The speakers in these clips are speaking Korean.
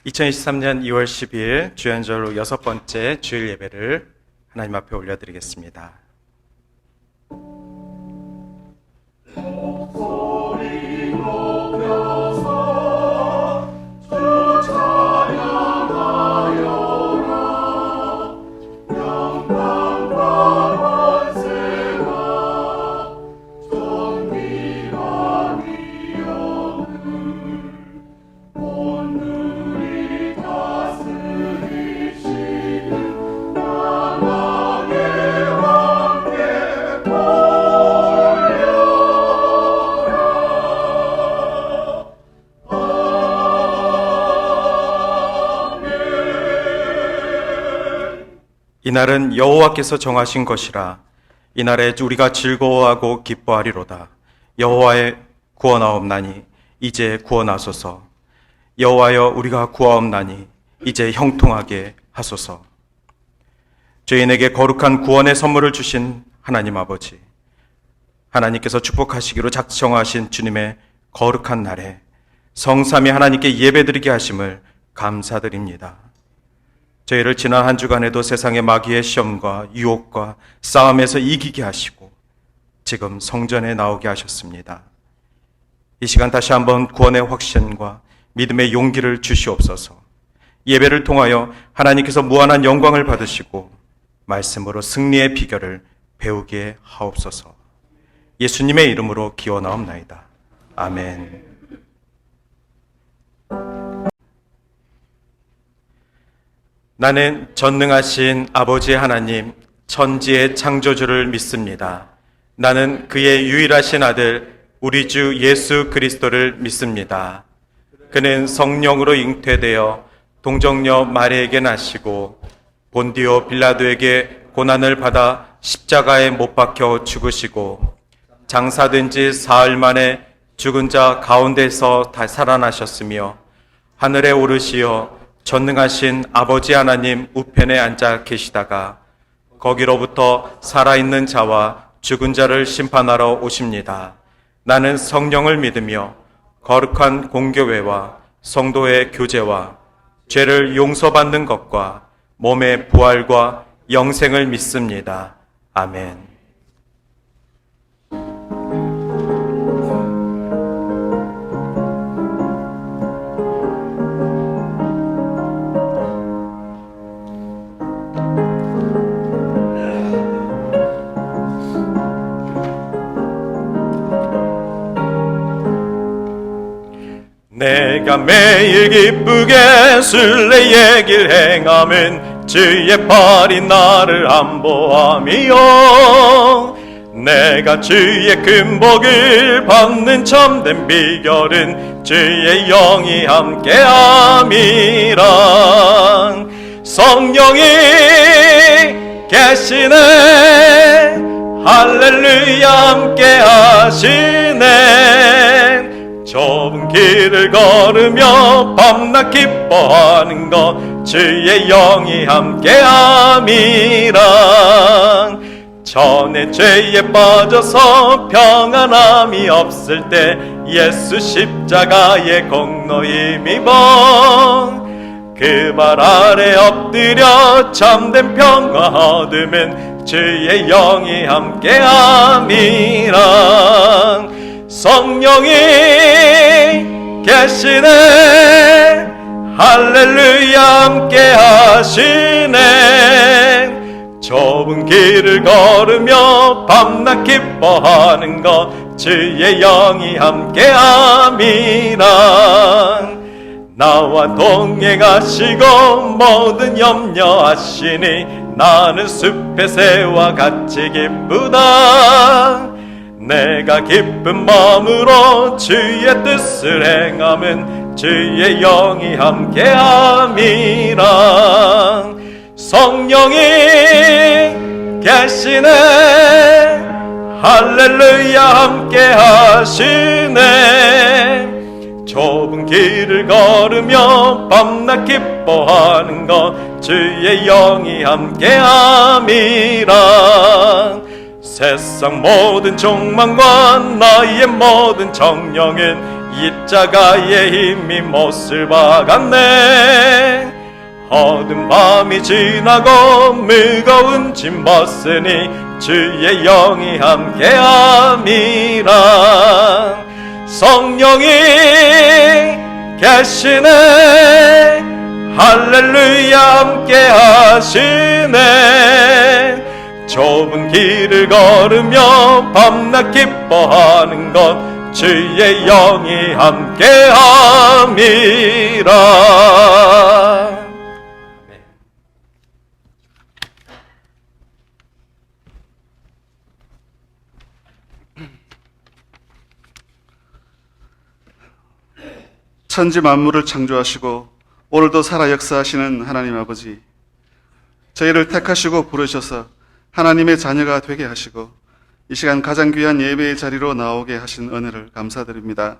2023년 2월 12일 주연절로 6번째 주일 예배를 하나님 앞에 올려드리겠습니다. 이날은 여호와께서 정하신 것이라. 이날에 우리가 즐거워하고 기뻐하리로다. 여호와의 구원하옵나니 이제 구원하소서. 여호와여, 우리가 구하옵나니 이제 형통하게 하소서. 죄인에게 거룩한 구원의 선물을 주신 하나님 아버지, 하나님께서 축복하시기로 작정하신 주님의 거룩한 날에 성삼위 하나님께 예배드리게 하심을 감사드립니다. 저희를 지난 한 주간에도 세상의 마귀의 시험과 유혹과 싸움에서 이기게 하시고 지금 성전에 나오게 하셨습니다. 이 시간 다시 한번 구원의 확신과 믿음의 용기를 주시옵소서. 예배를 통하여 하나님께서 무한한 영광을 받으시고 말씀으로 승리의 비결을 배우게 하옵소서. 예수님의 이름으로 기원하옵나이다. 아멘. 나는 전능하신 아버지 하나님, 천지의 창조주를 믿습니다. 나는 그의 유일하신 아들, 우리 주 예수 그리스도를 믿습니다. 그는 성령으로 잉태되어 동정녀 마리에게 나시고 본디오 빌라도에게 고난을 받아 십자가에 못 박혀 죽으시고 장사된 지 사흘 만에 죽은 자 가운데서 다 살아나셨으며 하늘에 오르시어 전능하신 아버지 하나님 우편에 앉아 계시다가 거기로부터 살아있는 자와 죽은 자를 심판하러 오십니다. 나는 성령을 믿으며 거룩한 공교회와 성도의 교제와 죄를 용서받는 것과 몸의 부활과 영생을 믿습니다. 아멘. 내가 매일 기쁘게 순례의 길 행함은 주의 팔이 나를 안보함이요. 내가 주의 큰 복을 받는 참된 비결은 주의 영이 함께함이라. 성령이 계시네, 할렐루야 함께하시네. 좁은 길을 걸으며 밤낮 기뻐하는 것 주의 영이 함께함이라. 전에 죄에 빠져서 평안함이 없을 때 예수 십자가의 공로 힘입어 그 발 아래 엎드려 참된 평화 얻으면 주의 영이 함께함이라. 성령이 계시네, 할렐루야 함께하시네. 좁은 길을 걸으며 밤낮 기뻐하는 것 주의 영이 함께함이라. 나와 동행하시고 모든 염려하시니 나는 숲의 새와 같이 기쁘다. 내가 기쁜 마음으로 주의 뜻을 행하면 주의 영이 함께함이라. 성령이 계시네, 할렐루야 함께하시네. 좁은 길을 걸으며 밤낮 기뻐하는 것 주의 영이 함께함이라. 세상 모든 종망과 나의 모든 정령은 입자가의 힘이 못을 박았네. 어두운 밤이 지나고 무거운 짐 벗으니 주의 영이 함께함이라. 성령이 계시네. 할렐루야 함께 하시네. 좁은 길을 걸으며 밤낮 기뻐하는 것 주의 영이 함께 함이라. 천지 만물을 창조하시고 오늘도 살아 역사하시는 하나님 아버지, 저희를 택하시고 부르셔서 하나님의 자녀가 되게 하시고 이 시간 가장 귀한 예배의 자리로 나오게 하신 은혜를 감사드립니다.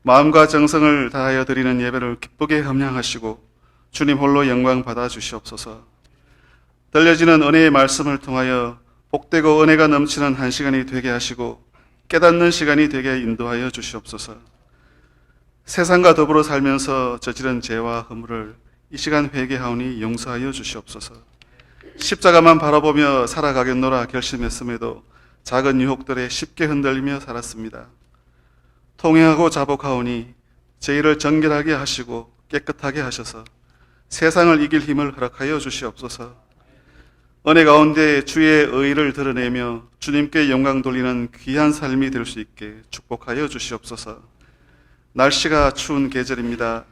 마음과 정성을 다하여 드리는 예배를 기쁘게 함양하시고 주님 홀로 영광 받아 주시옵소서. 들려지는 은혜의 말씀을 통하여 복되고 은혜가 넘치는 한 시간이 되게 하시고 깨닫는 시간이 되게 인도하여 주시옵소서. 세상과 더불어 살면서 저지른 죄와 허물을 이 시간 회개하오니 용서하여 주시옵소서. 십자가만 바라보며 살아가겠노라 결심했음에도 작은 유혹들에 쉽게 흔들리며 살았습니다. 통회하고 자복하오니 죄를 정결하게 하시고 깨끗하게 하셔서 세상을 이길 힘을 허락하여 주시옵소서. 은혜 가운데 주의 의를 드러내며 주님께 영광 돌리는 귀한 삶이 될 수 있게 축복하여 주시옵소서. 날씨가 추운 계절입니다.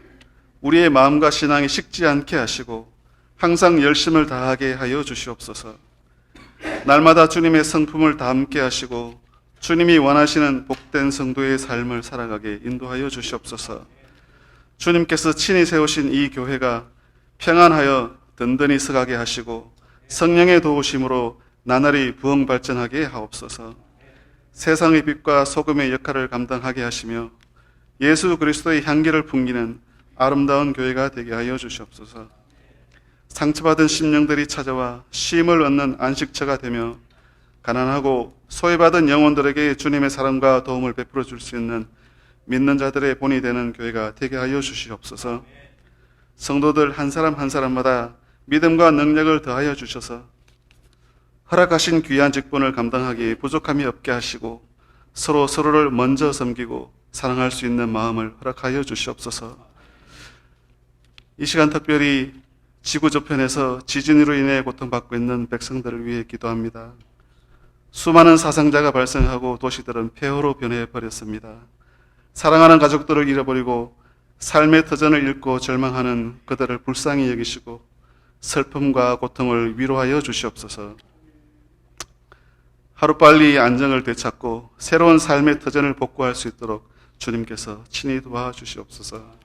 우리의 마음과 신앙이 식지 않게 하시고 항상 열심을 다하게 하여 주시옵소서. 날마다 주님의 성품을 담게 하시고 주님이 원하시는 복된 성도의 삶을 살아가게 인도하여 주시옵소서. 주님께서 친히 세우신 이 교회가 평안하여 든든히 서가게 하시고 성령의 도우심으로 나날이 부흥 발전하게 하옵소서. 세상의 빛과 소금의 역할을 감당하게 하시며 예수 그리스도의 향기를 풍기는 아름다운 교회가 되게 하여 주시옵소서. 상처받은 심령들이 찾아와 쉼을 얻는 안식처가 되며 가난하고 소외받은 영혼들에게 주님의 사랑과 도움을 베풀어 줄 수 있는 믿는 자들의 본이 되는 교회가 되게 하여 주시옵소서. 성도들 한 사람 한 사람마다 믿음과 능력을 더하여 주셔서 허락하신 귀한 직분을 감당하기에 부족함이 없게 하시고 서로 서로를 먼저 섬기고 사랑할 수 있는 마음을 허락하여 주시옵소서. 이 시간 특별히 지구 저편에서 지진으로 인해 고통받고 있는 백성들을 위해 기도합니다. 수많은 사상자가 발생하고 도시들은 폐허로 변해버렸습니다. 사랑하는 가족들을 잃어버리고 삶의 터전을 잃고 절망하는 그들을 불쌍히 여기시고 슬픔과 고통을 위로하여 주시옵소서. 하루빨리 안정을 되찾고 새로운 삶의 터전을 복구할 수 있도록 주님께서 친히 도와주시옵소서.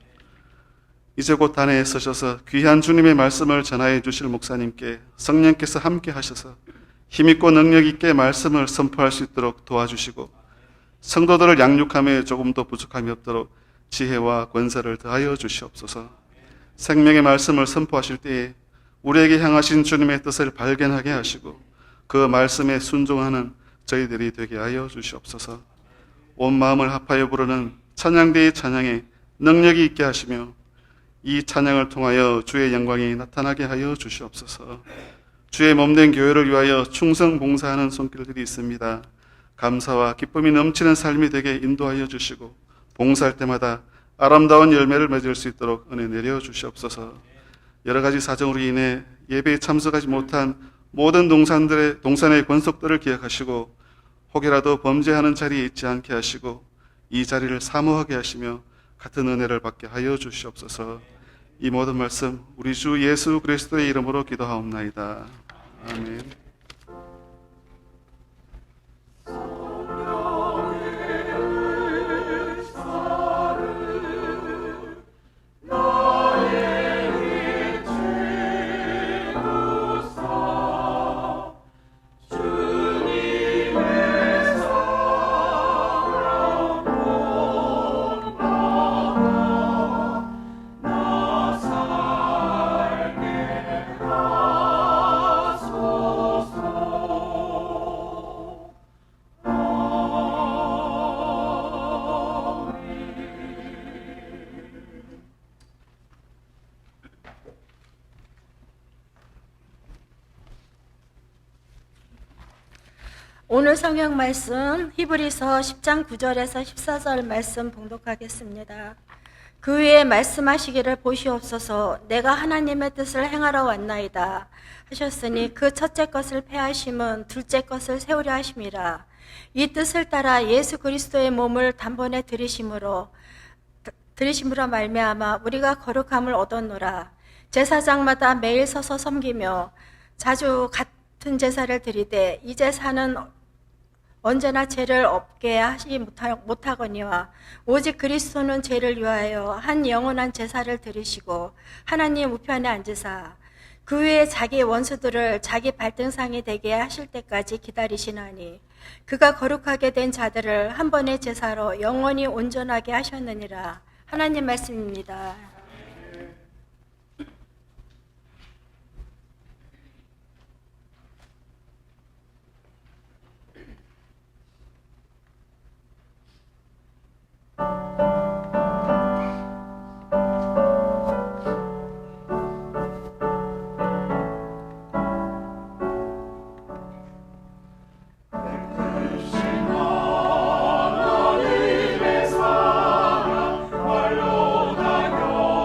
이제 곧 단회에 서셔서 귀한 주님의 말씀을 전하여 주실 목사님께 성령께서 함께 하셔서 힘있고 능력있게 말씀을 선포할 수 있도록 도와주시고 성도들을 양육함에 조금도 부족함이 없도록 지혜와 권세를 더하여 주시옵소서. 생명의 말씀을 선포하실 때에 우리에게 향하신 주님의 뜻을 발견하게 하시고 그 말씀에 순종하는 저희들이 되게 하여 주시옵소서. 온 마음을 합하여 부르는 찬양대의 찬양에 능력이 있게 하시며 이 찬양을 통하여 주의 영광이 나타나게 하여 주시옵소서. 주의 몸된 교회를 위하여 충성 봉사하는 손길들이 있습니다. 감사와 기쁨이 넘치는 삶이 되게 인도하여 주시고 봉사할 때마다 아름다운 열매를 맺을 수 있도록 은혜 내려 주시옵소서. 여러 가지 사정으로 인해 예배에 참석하지 못한 모든 동산의 권속들을 기억하시고 혹이라도 범죄하는 자리에 있지 않게 하시고 이 자리를 사모하게 하시며 같은 은혜를 받게 하여 주시옵소서. 이 모든 말씀 우리 주 예수 그리스도의 이름으로 기도하옵나이다. 아멘. 나 살게 하소서. 오늘 성경 말씀 히브리서 10장 9절에서 14절 말씀 봉독하겠습니다. 그 위에 말씀하시기를 보시옵소서 내가 하나님의 뜻을 행하러 왔나이다 하셨으니 그 첫째 것을 패하심은 둘째 것을 세우려 하심이라. 이 뜻을 따라 예수 그리스도의 몸을 단번에 들이심으로 말미암아 우리가 거룩함을 얻었노라. 제사장마다 매일 서서 섬기며 자주 같은 제사를 드리되 이 제사는 언제나 죄를 없게 하시 못하거니와 오직 그리스도는 죄를 위하여 한 영원한 제사를 드리시고 하나님 우편에 앉으사 그 위에 자기 원수들을 자기 발등상이 되게 하실 때까지 기다리시나니 그가 거룩하게 된 자들을 한 번의 제사로 영원히 온전하게 하셨느니라. 하나님 말씀입니다. 말로 다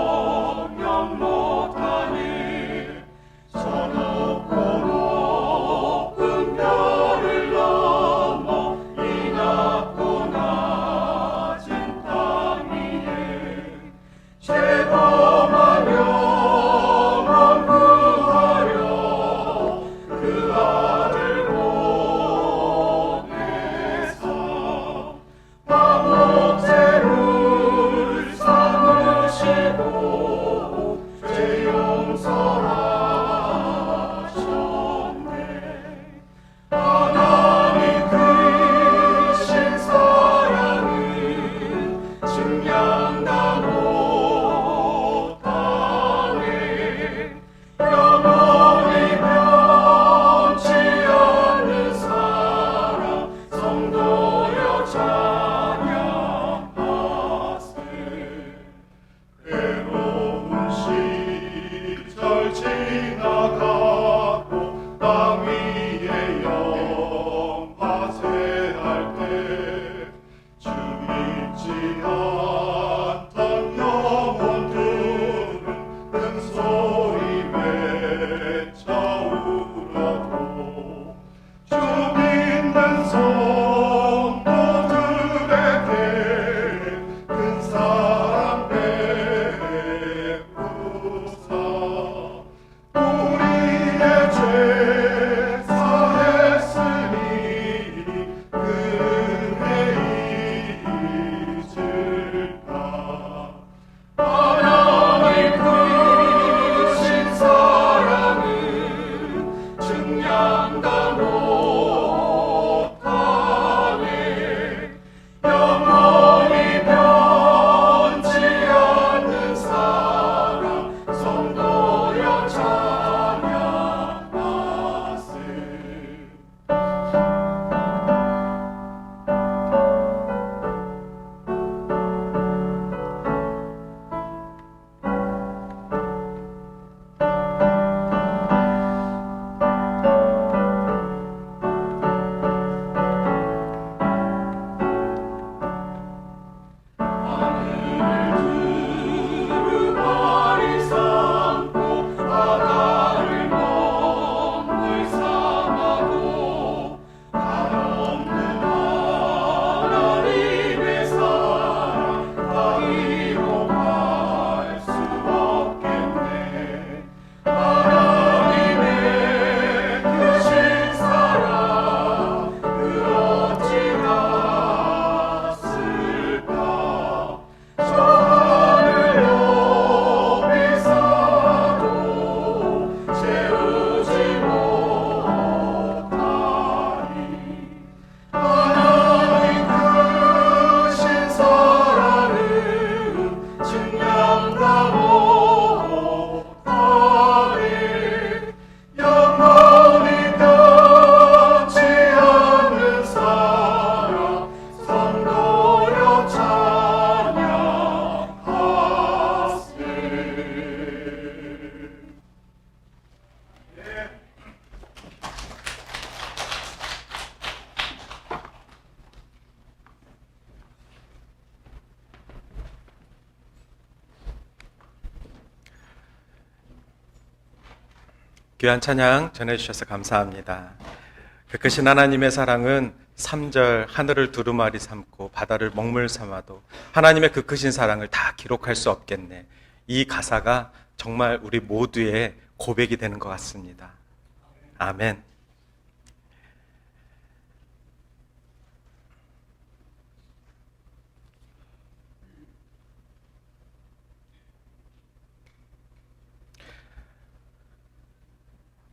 귀한 찬양 전해주셔서 감사합니다. 그 크신 하나님의 사랑은 3절 하늘을 두루마리 삼고 바다를 먹물 삼아도 하나님의 그 크신 사랑을 다 기록할 수 없겠네. 이 가사가 정말 우리 모두의 고백이 되는 것 같습니다. 아멘.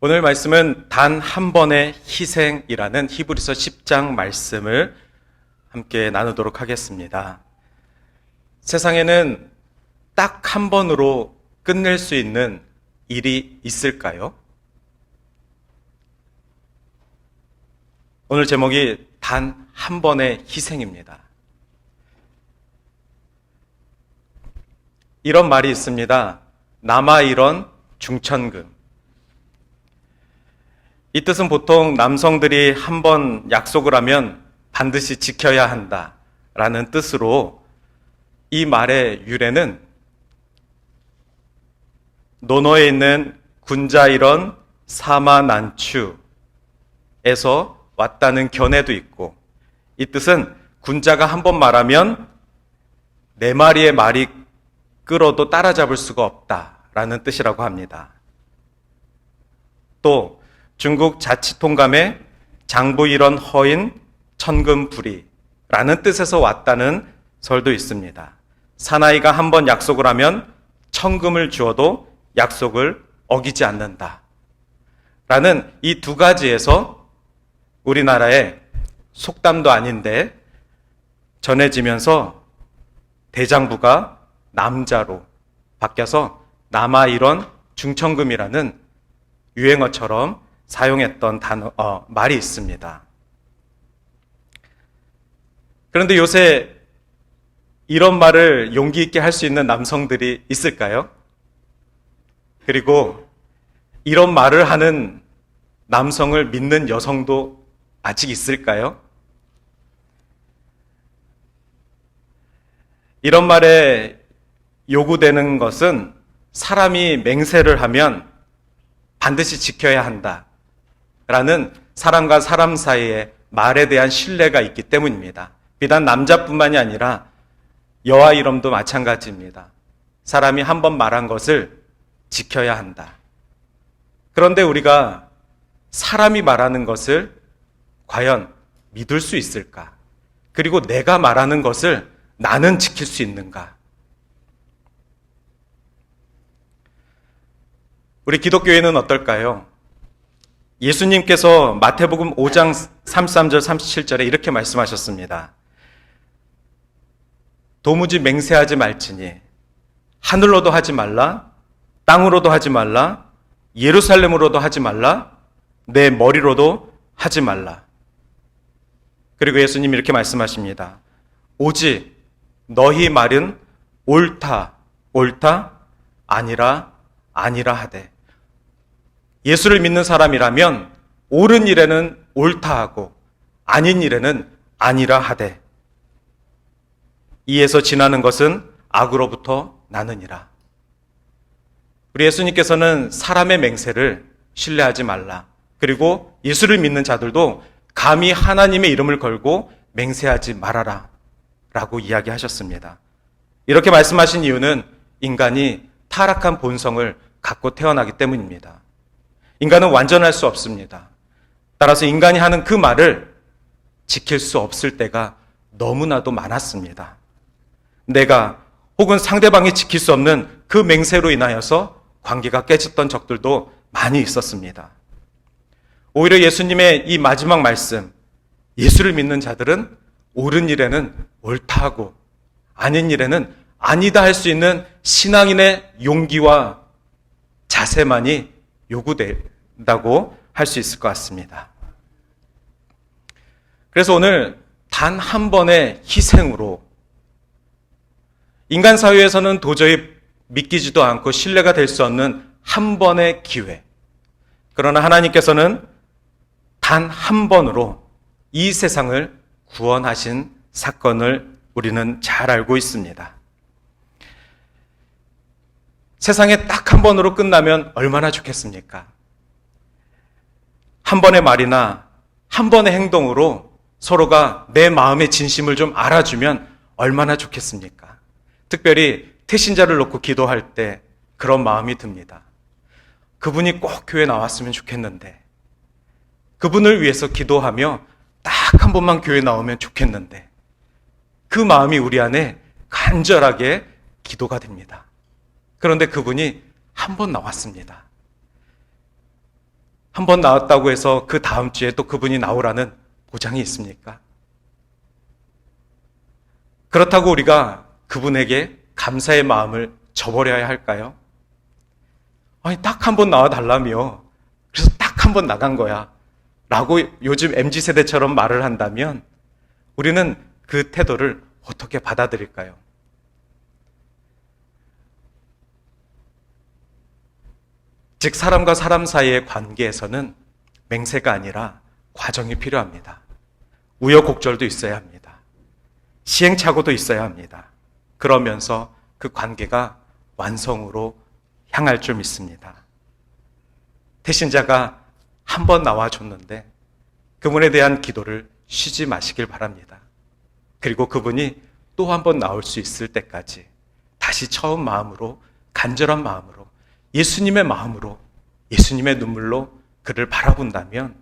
오늘 말씀은 단 한 번의 희생이라는 히브리서 10장 말씀을 함께 나누도록 하겠습니다. 세상에는 딱 한 번으로 끝낼 수 있는 일이 있을까요? 오늘 제목이 단 한 번의 희생입니다. 이런 말이 있습니다. 남아 이런 중천금. 이 뜻은 보통 남성들이 한 번 약속을 하면 반드시 지켜야 한다라는 뜻으로 이 말의 유래는 논어에 있는 군자일언 사마난추에서 왔다는 견해도 있고, 이 뜻은 군자가 한 번 말하면 4마리의 말이 끌어도 따라잡을 수가 없다라는 뜻이라고 합니다. 또 중국 자치통감의 장부일언 허인 천금부리라는 뜻에서 왔다는 설도 있습니다. 사나이가 한 번 약속을 하면 천금을 주어도 약속을 어기지 않는다 라는 이 두 가지에서 우리나라의 속담도 아닌데 전해지면서 대장부가 남자로 바뀌어서 남아일언 중천금이라는 유행어처럼 사용했던 말이 있습니다. 그런데 요새 이런 말을 용기 있게 할 수 있는 남성들이 있을까요? 그리고 이런 말을 하는 남성을 믿는 여성도 아직 있을까요? 이런 말에 요구되는 것은 사람이 맹세를 하면 반드시 지켜야 한다라는 사람과 사람 사이의 말에 대한 신뢰가 있기 때문입니다. 비단 남자뿐만이 아니라 여아 이름도 마찬가지입니다. 사람이 한 번 말한 것을 지켜야 한다. 그런데 우리가 사람이 말하는 것을 과연 믿을 수 있을까? 그리고 내가 말하는 것을 나는 지킬 수 있는가? 우리 기독교회는 어떨까요? 예수님께서 마태복음 5장 33절 37절에 이렇게 말씀하셨습니다. 도무지 맹세하지 말지니 하늘로도 하지 말라, 땅으로도 하지 말라, 예루살렘으로도 하지 말라, 내 머리로도 하지 말라. 그리고 예수님이 이렇게 말씀하십니다. 오직 너희 말은 옳다, 옳다, 아니라, 아니라 하되. 예수를 믿는 사람이라면 옳은 일에는 옳다 하고 아닌 일에는 아니라 하되, 이에서 지나는 것은 악으로부터 나느니라. 우리 예수님께서는 사람의 맹세를 신뢰하지 말라. 그리고 예수를 믿는 자들도 감히 하나님의 이름을 걸고 맹세하지 말아라 라고 이야기하셨습니다. 이렇게 말씀하신 이유는 인간이 타락한 본성을 갖고 태어나기 때문입니다. 인간은 완전할 수 없습니다. 따라서 인간이 하는 그 말을 지킬 수 없을 때가 너무나도 많았습니다. 내가 혹은 상대방이 지킬 수 없는 그 맹세로 인하여서 관계가 깨졌던 적들도 많이 있었습니다. 오히려 예수님의 이 마지막 말씀, 예수를 믿는 자들은 옳은 일에는 옳다 하고 아닌 일에는 아니다 할 수 있는 신앙인의 용기와 자세만이 요구된다고 할 수 있을 것 같습니다. 그래서 오늘 단 한 번의 희생으로 인간 사회에서는 도저히 믿기지도 않고 신뢰가 될 수 없는 한 번의 기회. 그러나 하나님께서는 단 한 번으로 이 세상을 구원하신 사건을 우리는 잘 알고 있습니다. 세상에 딱 한 번으로 끝나면 얼마나 좋겠습니까? 한 번의 말이나 한 번의 행동으로 서로가 내 마음의 진심을 좀 알아주면 얼마나 좋겠습니까? 특별히 태신자를 놓고 기도할 때 그런 마음이 듭니다. 그분이 꼭 교회 나왔으면 좋겠는데, 그분을 위해서 기도하며 딱 한 번만 교회 나오면 좋겠는데, 그 마음이 우리 안에 간절하게 기도가 됩니다. 그런데 그분이 한 번 나왔습니다. 한 번 나왔다고 해서 그 다음 주에 또 그분이 나오라는 보장이 있습니까? 그렇다고 우리가 그분에게 감사의 마음을 저버려야 할까요? 아니, 딱 한 번 나와달라며. 그래서 딱 한 번 나간 거야. 라고 요즘 MZ세대처럼 말을 한다면 우리는 그 태도를 어떻게 받아들일까요? 즉, 사람과 사람 사이의 관계에서는 맹세가 아니라 과정이 필요합니다. 우여곡절도 있어야 합니다. 시행착오도 있어야 합니다. 그러면서 그 관계가 완성으로 향할 줄 믿습니다. 태신자가 한 번 나와줬는데 그분에 대한 기도를 쉬지 마시길 바랍니다. 그리고 그분이 또 한 번 나올 수 있을 때까지 다시 처음 마음으로, 간절한 마음으로, 예수님의 마음으로, 예수님의 눈물로 그를 바라본다면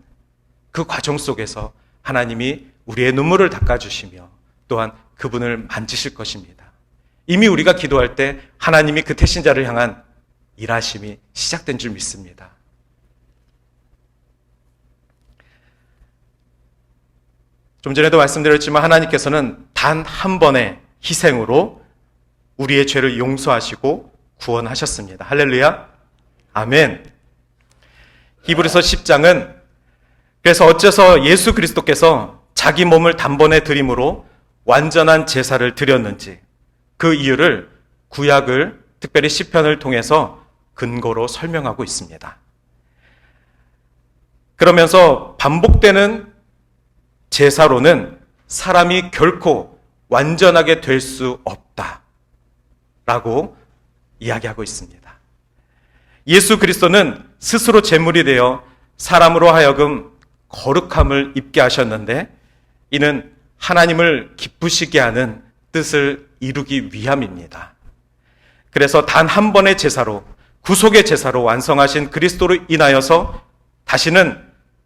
그 과정 속에서 하나님이 우리의 눈물을 닦아주시며 또한 그분을 만지실 것입니다. 이미 우리가 기도할 때 하나님이 그 태신자를 향한 일하심이 시작된 줄 믿습니다. 좀 전에도 말씀드렸지만 하나님께서는 단 한 번의 희생으로 우리의 죄를 용서하시고 구원하셨습니다. 할렐루야. 아멘. 히브리서 10장은 그래서 어째서 예수 그리스도께서 자기 몸을 단번에 드림으로 완전한 제사를 드렸는지 그 이유를 구약을, 특별히 시편을 통해서 근거로 설명하고 있습니다. 그러면서 반복되는 제사로는 사람이 결코 완전하게 될 수 없다라고 이야기하고 있습니다. 예수 그리스도는 스스로 제물이 되어 사람으로 하여금 거룩함을 입게 하셨는데 이는 하나님을 기쁘시게 하는 뜻을 이루기 위함입니다. 그래서 단 한 번의 제사로, 구속의 제사로 완성하신 그리스도로 인하여서 다시는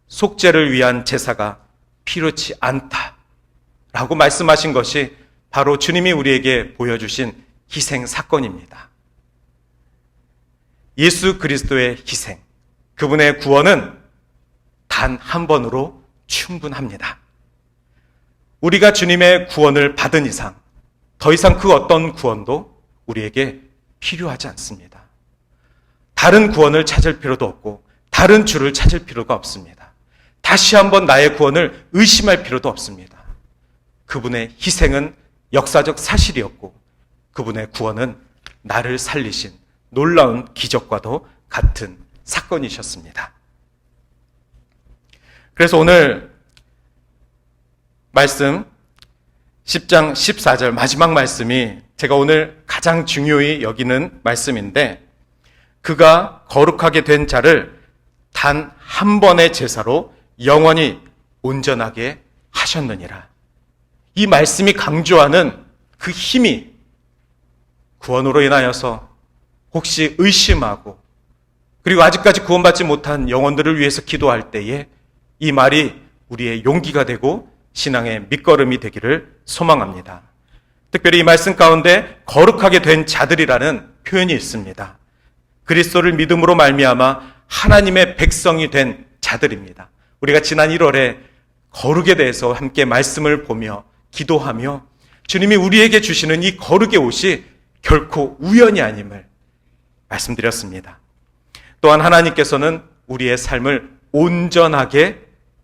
속죄를 위한 제사가 필요치 않다라고 말씀하신 것이 바로 주님이 우리에게 보여주신 희생 사건입니다. 예수 그리스도의 희생, 그분의 구원은 단 한 번으로 충분합니다. 우리가 주님의 구원을 받은 이상 더 이상 그 어떤 구원도 우리에게 필요하지 않습니다. 다른 구원을 찾을 필요도 없고 다른 주를 찾을 필요가 없습니다. 다시 한번 나의 구원을 의심할 필요도 없습니다. 그분의 희생은 역사적 사실이었고 그분의 구원은 나를 살리신 놀라운 기적과도 같은 사건이셨습니다. 그래서 오늘 말씀 10장 14절 마지막 말씀이 제가 오늘 가장 중요히 여기는 말씀인데 그가 거룩하게 된 자를 단 한 번의 제사로 영원히 온전하게 하셨느니라. 이 말씀이 강조하는 그 힘이 구원으로 인하여서 혹시 의심하고 그리고 아직까지 구원받지 못한 영혼들을 위해서 기도할 때에 이 말이 우리의 용기가 되고 신앙의 밑거름이 되기를 소망합니다. 특별히 이 말씀 가운데 거룩하게 된 자들이라는 표현이 있습니다. 그리스도를 믿음으로 말미암아 하나님의 백성이 된 자들입니다. 우리가 지난 1월에 거룩에 대해서 함께 말씀을 보며 기도하며 주님이 우리에게 주시는 이 거룩의 옷이 결코 우연이 아님을 말씀드렸습니다. 또한 하나님께서는 우리의 삶을 온전하게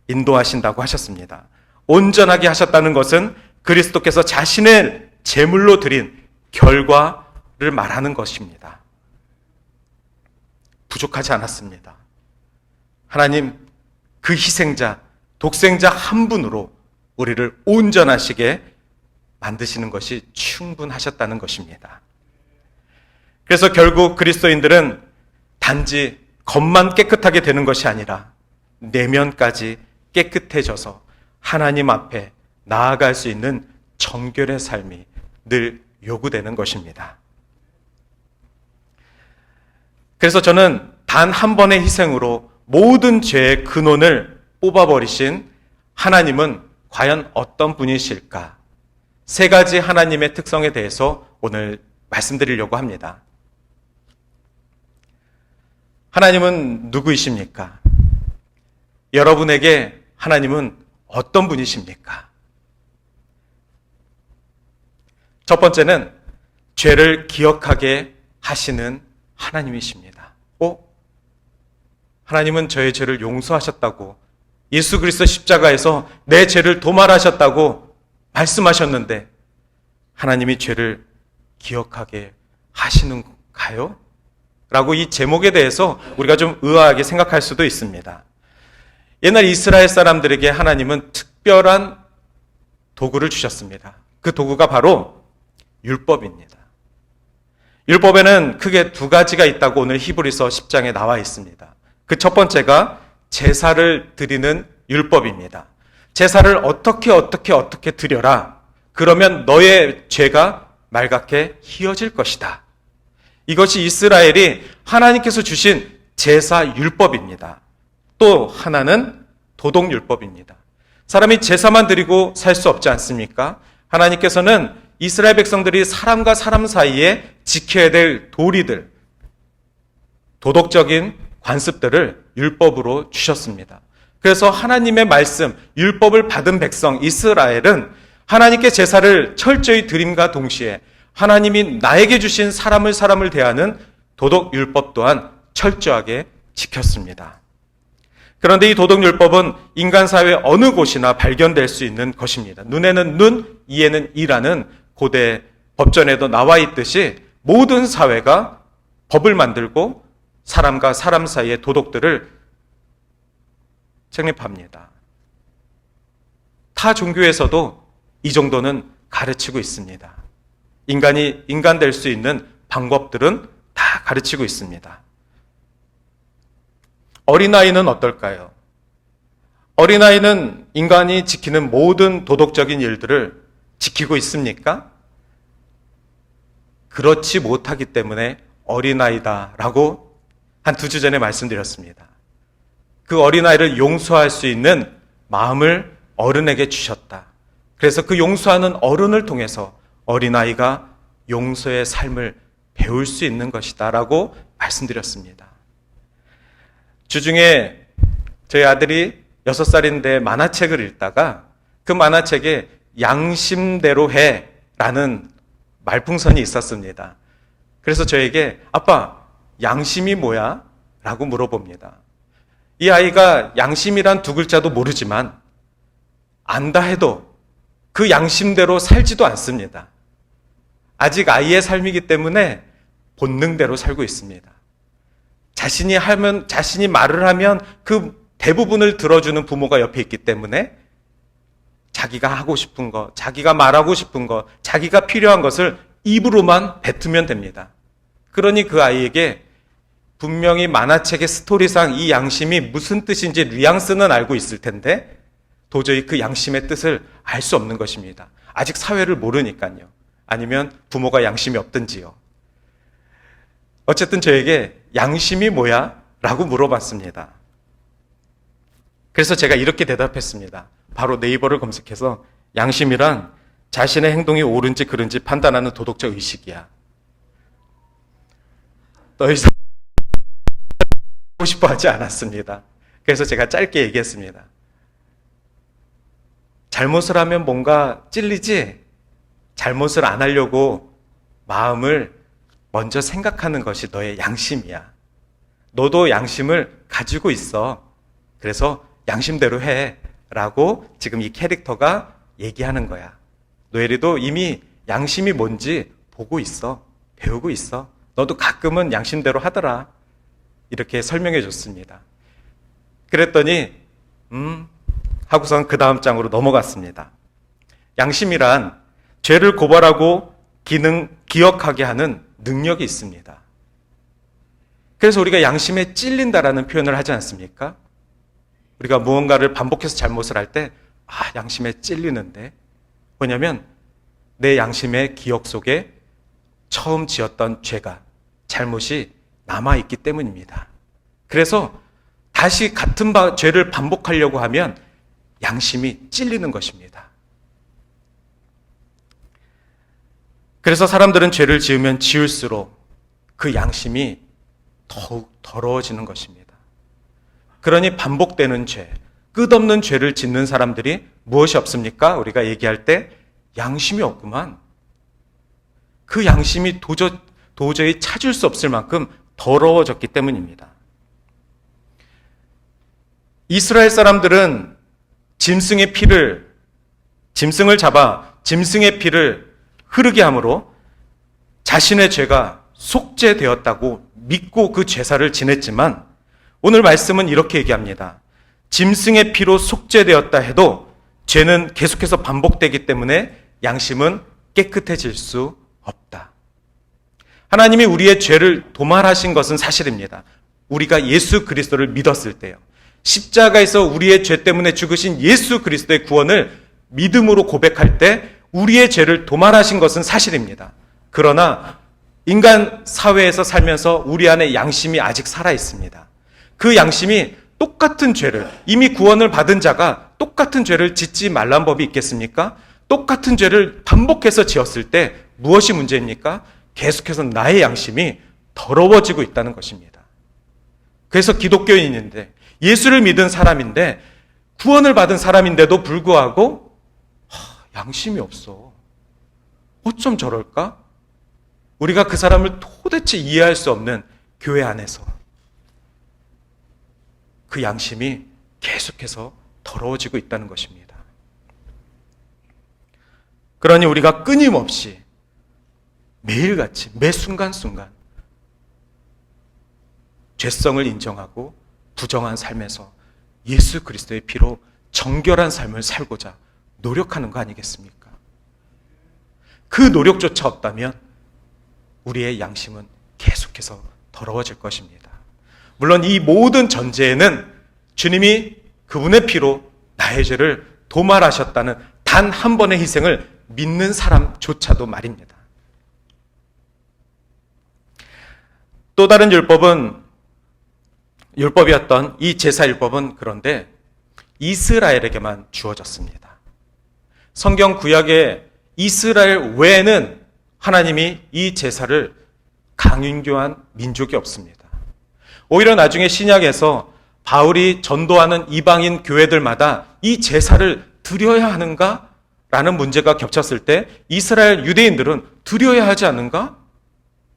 인도하신다고 하셨습니다. 온전하게 하셨다는 것은 그리스도께서 자신의 제물로 드린 결과를 말하는 것입니다. 부족하지 않았습니다. 하나님 그 희생자, 독생자 한 분으로 우리를 온전하시게 만드시는 것이 충분하셨다는 것입니다. 그래서 결국 그리스도인들은 단지 겉만 깨끗하게 되는 것이 아니라 내면까지 깨끗해져서 하나님 앞에 나아갈 수 있는 정결의 삶이 늘 요구되는 것입니다. 그래서 저는 단 한 번의 희생으로 모든 죄의 근원을 뽑아버리신 하나님은 과연 어떤 분이실까? 세 가지 하나님의 특성에 대해서 오늘 말씀드리려고 합니다. 하나님은 누구이십니까? 여러분에게 하나님은 어떤 분이십니까? 첫 번째는 죄를 기억하게 하시는 하나님이십니다. 하나님은 저의 죄를 용서하셨다고, 예수 그리스도 십자가에서 내 죄를 도말하셨다고 말씀하셨는데 하나님이 죄를 기억하게 하시는가요? 라고 이 제목에 대해서 우리가 좀 의아하게 생각할 수도 있습니다. 옛날 이스라엘 사람들에게 하나님은 특별한 도구를 주셨습니다. 그 도구가 바로 율법입니다. 율법에는 크게 두 가지가 있다고 오늘 히브리서 10장에 나와 있습니다. 그 첫 번째가 제사를 드리는 율법입니다. 제사를 어떻게 드려라. 그러면 너의 죄가 말갛게 희어질 것이다. 이것이 이스라엘이 하나님께서 주신 제사 율법입니다. 또 하나는 도덕 율법입니다. 사람이 제사만 드리고 살 수 없지 않습니까? 하나님께서는 이스라엘 백성들이 사람과 사람 사이에 지켜야 될 도리들, 도덕적인 관습들을 율법으로 주셨습니다. 그래서 하나님의 말씀, 율법을 받은 백성 이스라엘은 하나님께 제사를 철저히 드림과 동시에 하나님이 나에게 주신 사람을 대하는 도덕 율법 또한 철저하게 지켰습니다. 그런데 이 도덕 율법은 인간 사회 어느 곳이나 발견될 수 있는 것입니다. 눈에는 눈, 이에는 이라는 고대 법전에도 나와 있듯이 모든 사회가 법을 만들고 사람과 사람 사이의 도덕들을 창립합니다. 타 종교에서도 이 정도는 가르치고 있습니다. 인간이 인간 될 수 있는 방법들은 다 가르치고 있습니다. 어린아이는 어떨까요? 어린아이는 인간이 지키는 모든 도덕적인 일들을 지키고 있습니까? 그렇지 못하기 때문에 어린아이다라고 한 2주 전에 말씀드렸습니다. 그 어린아이를 용서할 수 있는 마음을 어른에게 주셨다. 그래서 그 용서하는 어른을 통해서 어린아이가 용서의 삶을 배울 수 있는 것이다 라고 말씀드렸습니다. 주중에 저희 아들이 6살인데 만화책을 읽다가 그 만화책에 양심대로 해 라는 말풍선이 있었습니다. 그래서 저에게 아빠 양심이 뭐야? 라고 물어봅니다. 이 아이가 양심이란 2글자도 모르지만 안다 해도 그 양심대로 살지도 않습니다. 아직 아이의 삶이기 때문에 본능대로 살고 있습니다. 자신이 말을 하면 그 대부분을 들어주는 부모가 옆에 있기 때문에 자기가 하고 싶은 거, 자기가 말하고 싶은 거, 자기가 필요한 것을 입으로만 뱉으면 됩니다. 그러니 그 아이에게 분명히 만화책의 스토리상 이 양심이 무슨 뜻인지 뉘앙스는 알고 있을 텐데 도저히 그 양심의 뜻을 알 수 없는 것입니다. 아직 사회를 모르니까요. 아니면 부모가 양심이 없든지요. 어쨌든 저에게 양심이 뭐야? 라고 물어봤습니다. 그래서 제가 이렇게 대답했습니다. 바로 네이버를 검색해서 양심이란 자신의 행동이 옳은지 그른지 판단하는 도덕적 의식이야. 더 이상 하고 싶어 하지 않았습니다. 그래서 제가 짧게 얘기했습니다. 잘못을 하면 뭔가 찔리지? 잘못을 안 하려고 마음을 먼저 생각하는 것이 너의 양심이야. 너도 양심을 가지고 있어. 그래서 양심대로 해. 라고 지금 이 캐릭터가 얘기하는 거야. 노엘이도 이미 양심이 뭔지 보고 있어. 배우고 있어. 너도 가끔은 양심대로 하더라. 이렇게 설명해 줬습니다. 그랬더니 하고선 그 다음 장으로 넘어갔습니다. 양심이란 죄를 고발하고 기억하게 하는 능력이 있습니다. 그래서 우리가 양심에 찔린다라는 표현을 하지 않습니까? 우리가 무언가를 반복해서 잘못을 할 때, 양심에 찔리는데, 뭐냐면 내 양심의 기억 속에 처음 지었던 죄가, 잘못이 남아있기 때문입니다. 그래서 다시 같은 죄를 반복하려고 하면 양심이 찔리는 것입니다. 그래서 사람들은 죄를 지으면 지을수록 그 양심이 더욱 더러워지는 것입니다. 그러니 반복되는 죄, 끝없는 죄를 짓는 사람들이 무엇이 없습니까? 우리가 얘기할 때 양심이 없구만. 그 양심이 도저히 찾을 수 없을 만큼 더러워졌기 때문입니다. 이스라엘 사람들은 짐승을 잡아 짐승의 피를 흐르게 함으로 자신의 죄가 속죄되었다고 믿고 그 제사를 지냈지만 오늘 말씀은 이렇게 얘기합니다. 짐승의 피로 속죄되었다 해도 죄는 계속해서 반복되기 때문에 양심은 깨끗해질 수 없다. 하나님이 우리의 죄를 도말하신 것은 사실입니다. 우리가 예수 그리스도를 믿었을 때요. 십자가에서 우리의 죄 때문에 죽으신 예수 그리스도의 구원을 믿음으로 고백할 때 우리의 죄를 도말하신 것은 사실입니다. 그러나 인간 사회에서 살면서 우리 안에 양심이 아직 살아 있습니다. 그 양심이 똑같은 죄를, 이미 구원을 받은 자가 똑같은 죄를 짓지 말란 법이 있겠습니까? 똑같은 죄를 반복해서 지었을 때 무엇이 문제입니까? 계속해서 나의 양심이 더러워지고 있다는 것입니다. 그래서 기독교인인데, 예수를 믿은 사람인데, 구원을 받은 사람인데도 불구하고 양심이 없어. 어쩜 저럴까? 우리가 그 사람을 도대체 이해할 수 없는 교회 안에서 그 양심이 계속해서 더러워지고 있다는 것입니다. 그러니 우리가 끊임없이 매일같이 매 순간순간 죄성을 인정하고 부정한 삶에서 예수 그리스도의 피로 정결한 삶을 살고자 노력하는 거 아니겠습니까? 그 노력조차 없다면 우리의 양심은 계속해서 더러워질 것입니다. 물론 이 모든 전제에는 주님이 그분의 피로 나의 죄를 도말하셨다는 단 한 번의 희생을 믿는 사람조차도 말입니다. 또 다른 율법이었던 이 제사율법은 그런데 이스라엘에게만 주어졌습니다. 성경 구약의 이스라엘 외에는 하나님이 이 제사를 강인교한 민족이 없습니다. 오히려 나중에 신약에서 바울이 전도하는 이방인 교회들마다 이 제사를 드려야 하는가? 라는 문제가 겹쳤을 때 이스라엘 유대인들은 드려야 하지 않는가?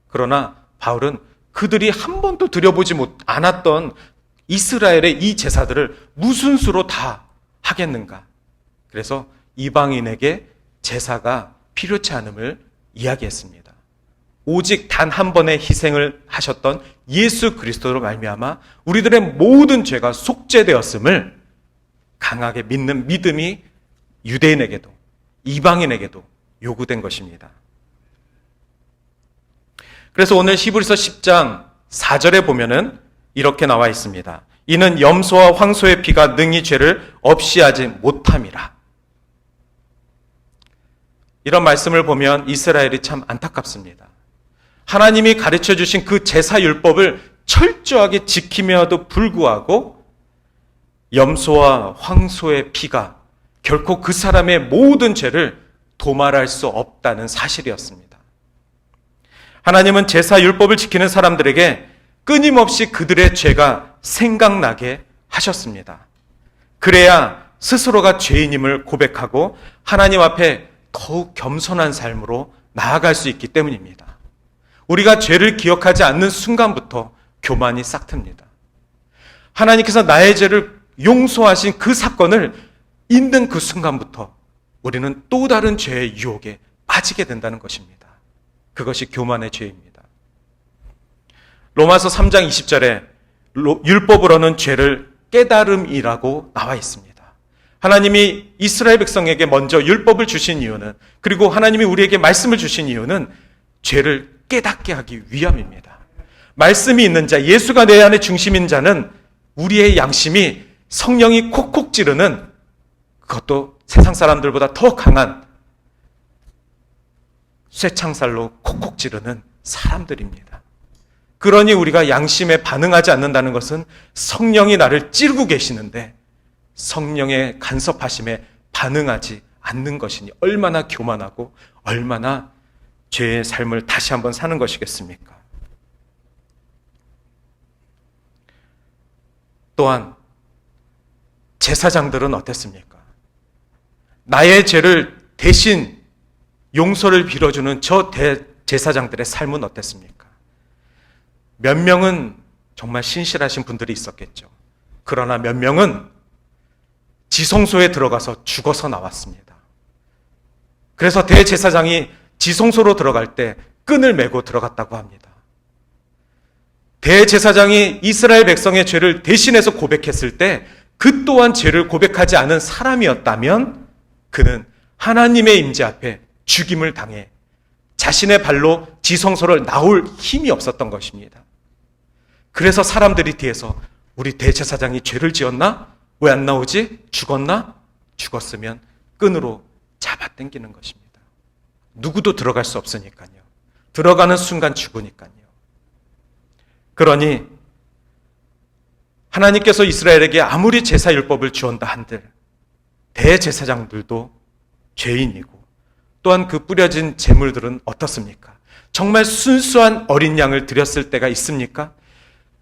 그러나 바울은 그들이 한 번도 드려보지 않았던 이스라엘의 이 제사들을 무슨 수로 다 하겠는가? 그래서 이방인에게 제사가 필요치 않음을 이야기했습니다. 오직 단 한 번의 희생을 하셨던 예수 그리스도로 말미암아 우리들의 모든 죄가 속죄되었음을 강하게 믿는 믿음이 유대인에게도 이방인에게도 요구된 것입니다. 그래서 오늘 히브리서 10장 4절에 보면은 이렇게 나와 있습니다. 이는 염소와 황소의 피가 능히 죄를 없이 하지 못함이라. 이런 말씀을 보면 이스라엘이 참 안타깝습니다. 하나님이 가르쳐 주신 그 제사율법을 철저하게 지킴에도 불구하고 염소와 황소의 피가 결코 그 사람의 모든 죄를 도말할 수 없다는 사실이었습니다. 하나님은 제사율법을 지키는 사람들에게 끊임없이 그들의 죄가 생각나게 하셨습니다. 그래야 스스로가 죄인임을 고백하고 하나님 앞에 더욱 겸손한 삶으로 나아갈 수 있기 때문입니다. 우리가 죄를 기억하지 않는 순간부터 교만이 싹틉니다. 하나님께서 나의 죄를 용서하신 그 사건을 잊는 그 순간부터 우리는 또 다른 죄의 유혹에 빠지게 된다는 것입니다. 그것이 교만의 죄입니다. 로마서 3장 20절에 율법으로는 죄를 깨달음이라고 나와 있습니다. 하나님이 이스라엘 백성에게 먼저 율법을 주신 이유는, 그리고 하나님이 우리에게 말씀을 주신 이유는 죄를 깨닫게 하기 위함입니다. 말씀이 있는 자, 예수가 내 안에 중심인 자는 우리의 양심이 성령이 콕콕 찌르는, 그것도 세상 사람들보다 더 강한 쇠창살로 콕콕 찌르는 사람들입니다. 그러니 우리가 양심에 반응하지 않는다는 것은 성령이 나를 찌르고 계시는데 성령의 간섭하심에 반응하지 않는 것이니 얼마나 교만하고 얼마나 죄의 삶을 다시 한번 사는 것이겠습니까? 또한 제사장들은 어땠습니까? 나의 죄를 대신 용서를 빌어주는 저 제사장들의 삶은 어땠습니까? 몇 명은 정말 신실하신 분들이 있었겠죠. 그러나 몇 명은 지성소에 들어가서 죽어서 나왔습니다. 그래서 대제사장이 지성소로 들어갈 때 끈을 메고 들어갔다고 합니다. 대제사장이 이스라엘 백성의 죄를 대신해서 고백했을 때 그 또한 죄를 고백하지 않은 사람이었다면 그는 하나님의 임재 앞에 죽임을 당해 자신의 발로 지성소를 나올 힘이 없었던 것입니다. 그래서 사람들이 뒤에서 우리 대제사장이 죄를 지었나? 왜 안 나오지? 죽었나? 죽었으면 끈으로 잡아당기는 것입니다. 누구도 들어갈 수 없으니까요. 들어가는 순간 죽으니까요. 그러니 하나님께서 이스라엘에게 아무리 제사율법을 주었다 한들 대제사장들도 죄인이고 또한 그 뿌려진 제물들은 어떻습니까? 정말 순수한 어린 양을 드렸을 때가 있습니까?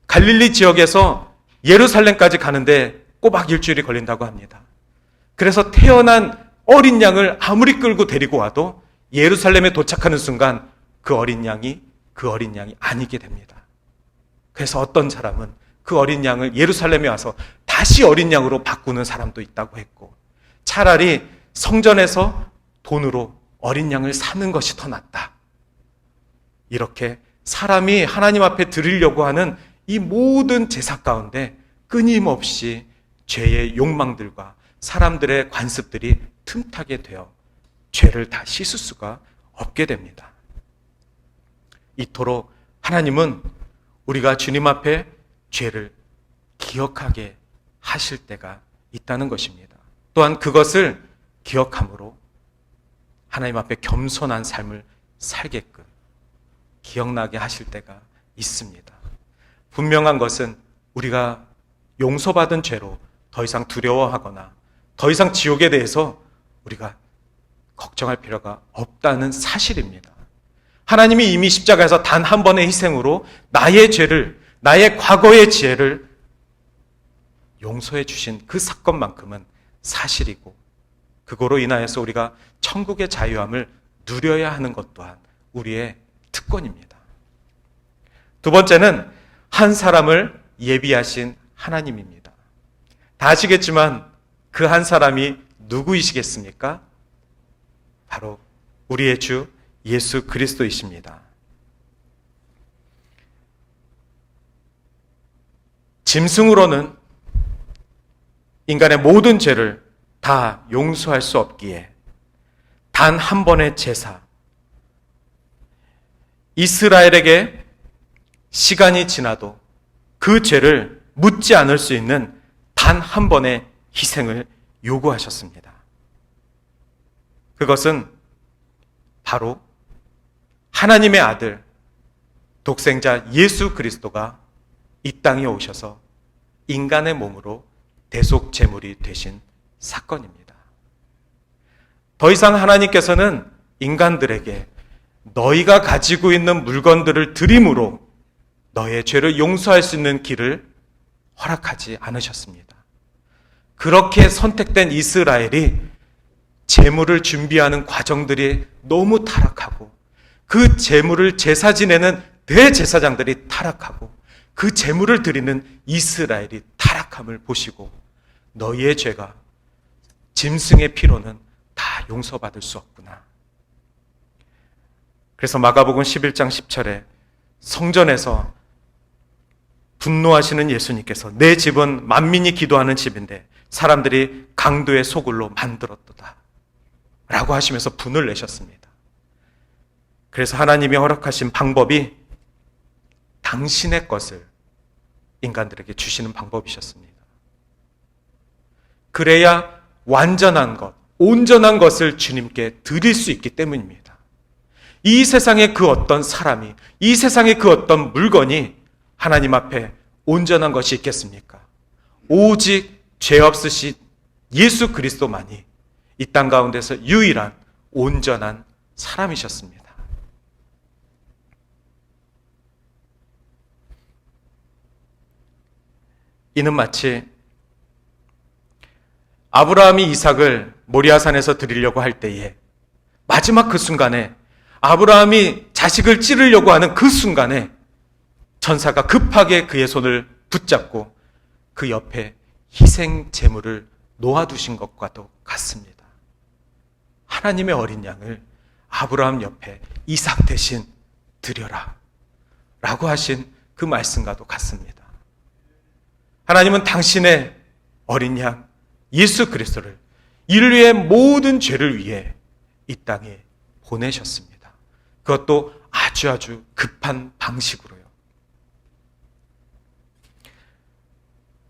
갈릴리 지역에서 예루살렘까지 가는데 꼬박 일주일이 걸린다고 합니다. 그래서 태어난 어린 양을 아무리 끌고 데리고 와도 예루살렘에 도착하는 순간 그 어린 양이 아니게 됩니다. 그래서 어떤 사람은 그 어린 양을 예루살렘에 와서 다시 어린 양으로 바꾸는 사람도 있다고 했고, 차라리 성전에서 돈으로 어린 양을 사는 것이 더 낫다. 이렇게 사람이 하나님 앞에 드리려고 하는 이 모든 제사 가운데 끊임없이 죄의 욕망들과 사람들의 관습들이 틈타게 되어 죄를 다 씻을 수가 없게 됩니다. 이토록 하나님은 우리가 주님 앞에 죄를 기억하게 하실 때가 있다는 것입니다. 또한 그것을 기억함으로 하나님 앞에 겸손한 삶을 살게끔 기억나게 하실 때가 있습니다. 분명한 것은 우리가 용서받은 죄로 더 이상 두려워하거나 더 이상 지옥에 대해서 우리가 걱정할 필요가 없다는 사실입니다. 하나님이 이미 십자가에서 단 한 번의 희생으로 나의 죄를, 나의 과거의 죄를 용서해 주신 그 사건만큼은 사실이고, 그거로 인하여서 우리가 천국의 자유함을 누려야 하는 것 또한 우리의 특권입니다. 두 번째는 한 사람을 예비하신 하나님입니다. 다 아시겠지만 그 한 사람이 누구이시겠습니까? 바로 우리의 주 예수 그리스도이십니다. 짐승으로는 인간의 모든 죄를 다 용서할 수 없기에 단 한 번의 제사, 이스라엘에게 시간이 지나도 그 죄를 묻지 않을 수 있는 단 한 번의 희생을 요구하셨습니다. 그것은 바로 하나님의 아들, 독생자 예수 그리스도가 이 땅에 오셔서 인간의 몸으로 대속 제물이 되신 사건입니다. 더 이상 하나님께서는 인간들에게 너희가 가지고 있는 물건들을 드림으로 너의 죄를 용서할 수 있는 길을 허락하지 않으셨습니다. 그렇게 선택된 이스라엘이 제물을 준비하는 과정들이 너무 타락하고, 그 제물을 제사 지내는 대제사장들이 타락하고, 그 제물을 드리는 이스라엘이 타락함을 보시고 너희의 죄가 짐승의 피로는 다 용서받을 수 없구나. 그래서 마가복음 11장 10절에 성전에서 분노하시는 예수님께서 내 집은 만민이 기도하는 집인데 사람들이 강도의 소굴로 만들었도다 라고 하시면서 분을 내셨습니다. 그래서 하나님이 허락하신 방법이 당신의 것을 인간들에게 주시는 방법이셨습니다. 그래야 완전한 것, 온전한 것을 주님께 드릴 수 있기 때문입니다. 이 세상의 그 어떤 사람이, 이 세상의 그 어떤 물건이 하나님 앞에 온전한 것이 있겠습니까? 오직 죄 없으신 예수 그리스도만이 이 땅 가운데서 유일한 온전한 사람이셨습니다. 이는 마치 아브라함이 이삭을 모리아산에서 드리려고 할 때에 마지막 그 순간에 아브라함이 자식을 찌르려고 하는 그 순간에 천사가 급하게 그의 손을 붙잡고 그 옆에 희생 제물을 놓아두신 것과도 같습니다. 하나님의 어린 양을 아브라함 옆에 이삭 대신 드려라 라고 하신 그 말씀과도 같습니다. 하나님은 당신의 어린 양 예수 그리스도를 인류의 모든 죄를 위해 이 땅에 보내셨습니다. 그것도 아주 급한 방식으로요.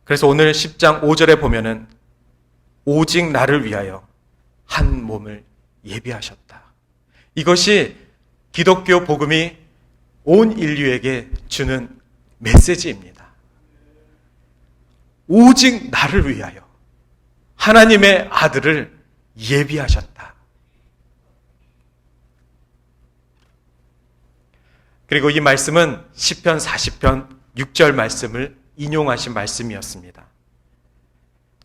그래서 오늘 10장 5절에 보면은 오직 나를 위하여 한 몸을 예비하셨다. 이것이 기독교 복음이 온 인류에게 주는 메시지입니다. 오직 나를 위하여 하나님의 아들을 예비하셨다. 그리고 이 말씀은 시편 40편 6절 말씀을 인용하신 말씀이었습니다.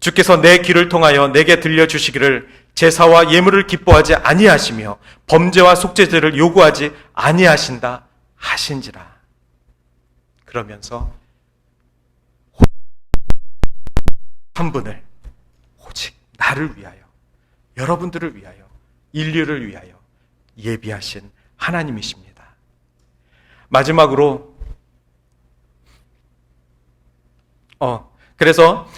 주께서 내 귀를 통하여 내게 들려주시기를 제사와 예물을 기뻐하지 아니하시며 범죄와 속죄제를 요구하지 아니하신다 하신지라. 그러면서 한 분을 오직 나를 위하여, 여러분들을 위하여, 인류를 위하여 예비하신 하나님이십니다. 마지막으로 그래서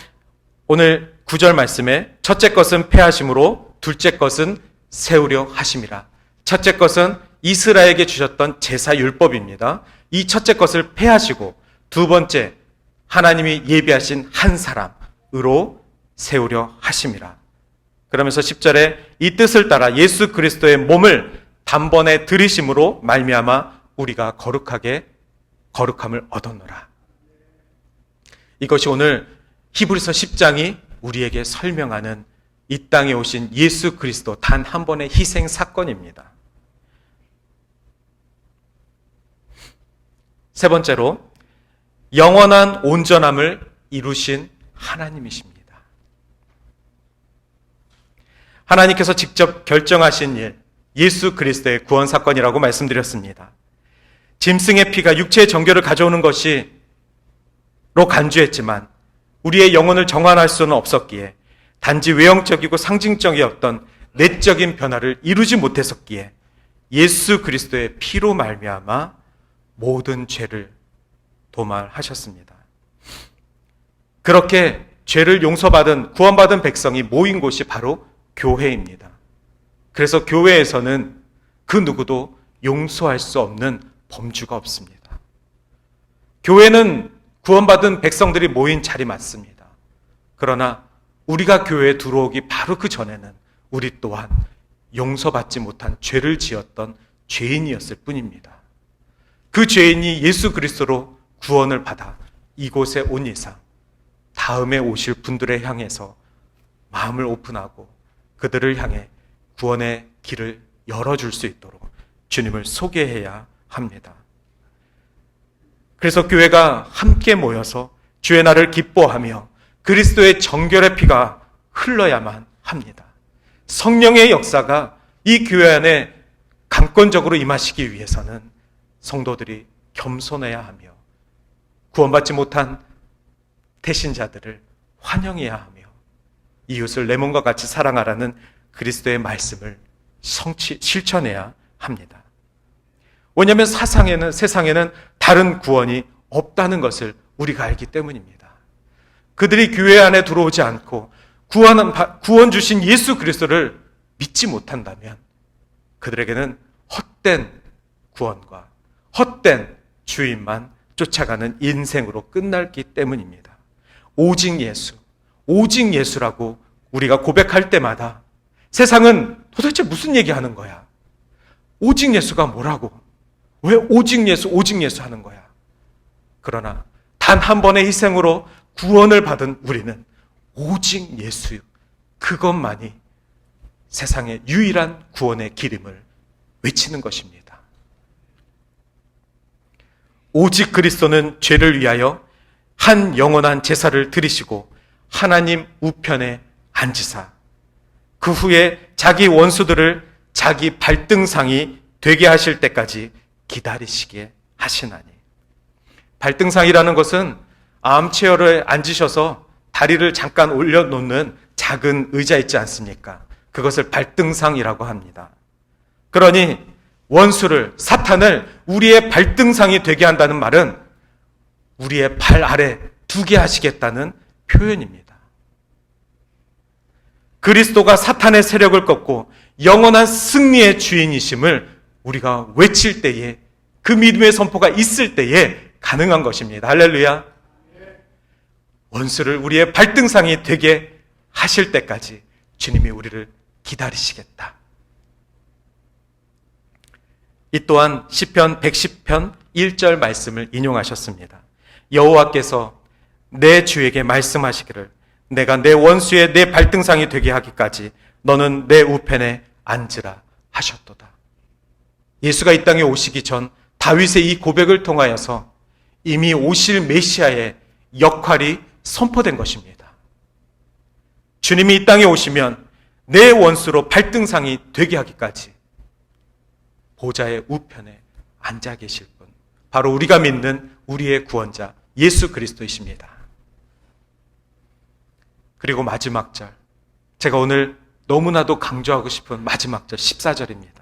오늘 9절 말씀에 첫째 것은 패하심으로 둘째 것은 세우려 하심이라. 첫째 것은 이스라엘에게 주셨던 제사 율법입니다. 이 첫째 것을 패하시고 두 번째 하나님이 예비하신 한 사람으로 세우려 하심이라. 그러면서 10절에 이 뜻을 따라 예수 그리스도의 몸을 단번에 들이심으로 말미암아 우리가 거룩함을 얻었노라. 이것이 오늘 히브리서 10장이 우리에게 설명하는 이 땅에 오신 예수 그리스도 단 한 번의 희생 사건입니다. 세 번째로 영원한 온전함을 이루신 하나님이십니다. 하나님께서 직접 결정하신 일, 예수 그리스도의 구원 사건이라고 말씀드렸습니다. 짐승의 피가 육체의 정결을 가져오는 것이로 간주했지만 우리의 영혼을 정환할 수는 없었기에 단지 외형적이고 상징적이었던 내적인 변화를 이루지 못했었기에 예수 그리스도의 피로 말미암아 모든 죄를 도말하셨습니다. 그렇게 죄를 용서받은 구원받은 백성이 모인 곳이 바로 교회입니다. 그래서 교회에서는 그 누구도 용서할 수 없는 범주가 없습니다. 교회는 구원받은 백성들이 모인 자리 맞습니다. 그러나 우리가 교회에 들어오기 바로 그 전에는 우리 또한 용서받지 못한 죄를 지었던 죄인이었을 뿐입니다. 그 죄인이 예수 그리스도로 구원을 받아 이곳에 온 이상 다음에 오실 분들에 향해서 마음을 오픈하고 그들을 향해 구원의 길을 열어줄 수 있도록 주님을 소개해야 합니다. 그래서 교회가 함께 모여서 주의 날을 기뻐하며 그리스도의 정결의 피가 흘러야만 합니다. 성령의 역사가 이 교회 안에 강권적으로 임하시기 위해서는 성도들이 겸손해야 하며 구원받지 못한 태신자들을 환영해야 하며 이웃을 내 몸과 같이 사랑하라는 그리스도의 말씀을 실천해야 합니다. 왜냐하면 세상에는 다른 구원이 없다는 것을 우리가 알기 때문입니다. 그들이 교회 안에 들어오지 않고 구원 주신 예수 그리스도를 믿지 못한다면 그들에게는 헛된 구원과 헛된 주인만 쫓아가는 인생으로 끝날기 때문입니다. 오직 예수라고 우리가 고백할 때마다 세상은 도대체 무슨 얘기하는 거야? 오직 예수가 뭐라고? 왜 오직 예수, 오직 예수 하는 거야? 그러나 단 한 번의 희생으로 구원을 받은 우리는 오직 예수, 그것만이 세상의 유일한 구원의 길임을 외치는 것입니다. 오직 그리스도는 죄를 위하여 한 영원한 제사를 드리시고 하나님 우편에 앉으사 그 후에 자기 원수들을 자기 발등상이 되게 하실 때까지 기다리시게 하시나니. 발등상이라는 것은 암체어를 앉으셔서 다리를 잠깐 올려놓는 작은 의자 있지 않습니까? 그것을 발등상이라고 합니다. 그러니 원수를, 사탄을 우리의 발등상이 되게 한다는 말은 우리의 발 아래 두게 하시겠다는 표현입니다. 그리스도가 사탄의 세력을 꺾고 영원한 승리의 주인이심을 우리가 외칠 때에, 그 믿음의 선포가 있을 때에 가능한 것입니다. 할렐루야. 원수를 우리의 발등상이 되게 하실 때까지 주님이 우리를 기다리시겠다. 이 또한 시편 110편 1절 말씀을 인용하셨습니다. 여호와께서 내 주에게 말씀하시기를 내가 내 원수의 내 발등상이 되게 하기까지 너는 내 우편에 앉으라 하셨도다. 예수가 이 땅에 오시기 전 다윗의 이 고백을 통하여서 이미 오실 메시아의 역할이 선포된 것입니다. 주님이 이 땅에 오시면 내 원수로 발등상이 되게 하기까지 보좌의 우편에 앉아 계실 분, 바로 우리가 믿는 우리의 구원자 예수 그리스도이십니다. 그리고 마지막 절, 제가 오늘 너무나도 강조하고 싶은 마지막 절 14절입니다.